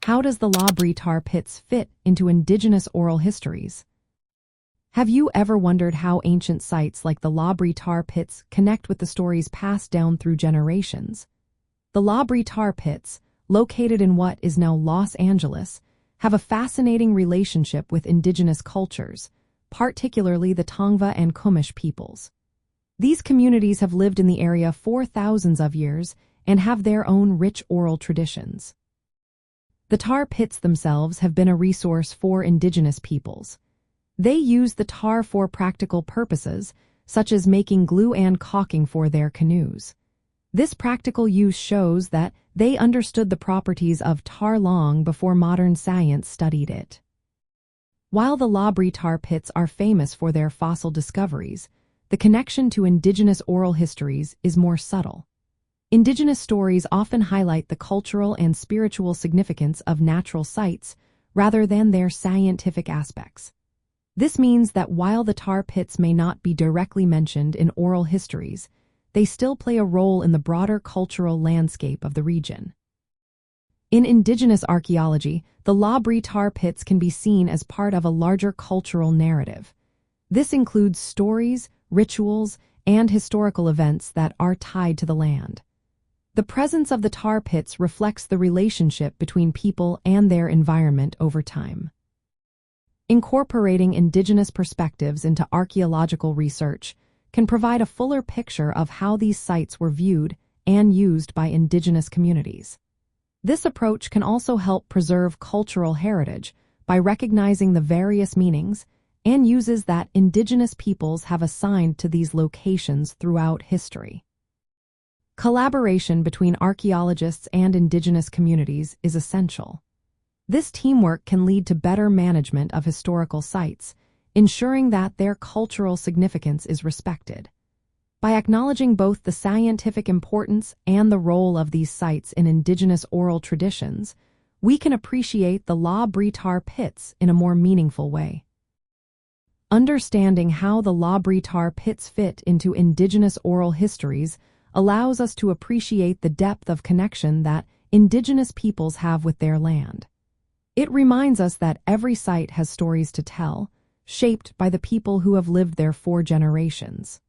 How does the Brea Tar Pits fit into Indigenous oral histories? Have you ever wondered how ancient sites like the Brea Tar Pits connect with the stories passed down through generations? The Brea Tar Pits, located in what is now Los Angeles, have a fascinating relationship with Indigenous cultures, particularly the Tongva and Chumash peoples. These communities have lived in the area for thousands of years and have their own rich oral traditions. The tar pits themselves have been a resource for Indigenous peoples. They use the tar for practical purposes, such as making glue and caulking for their canoes. This practical use shows that they understood the properties of tar long before modern science studied it. While the Brea Tar Pits are famous for their fossil discoveries, the connection to Indigenous oral histories is more subtle. Indigenous stories often highlight the cultural and spiritual significance of natural sites rather than their scientific aspects. This means that while the tar pits may not be directly mentioned in oral histories, they still play a role in the broader cultural landscape of the region. In Indigenous archaeology, the Brea Tar Pits can be seen as part of a larger cultural narrative. This includes stories, rituals, and historical events that are tied to the land. The presence of the tar pits reflects the relationship between people and their environment over time. Incorporating Indigenous perspectives into archaeological research can provide a fuller picture of how these sites were viewed and used by Indigenous communities. This approach can also help preserve cultural heritage by recognizing the various meanings and uses that Indigenous peoples have assigned to these locations throughout history. Collaboration between archaeologists and Indigenous communities is essential. This teamwork can lead to better management of historical sites, ensuring that their cultural significance is respected. By acknowledging both the scientific importance and the role of these sites in Indigenous oral traditions, we can appreciate the Brea Tar Pits in a more meaningful way. Understanding how the Brea Tar Pits fit into Indigenous oral histories allows us to appreciate the depth of connection that Indigenous peoples have with their land. It reminds us that every site has stories to tell, shaped by the people who have lived there for generations.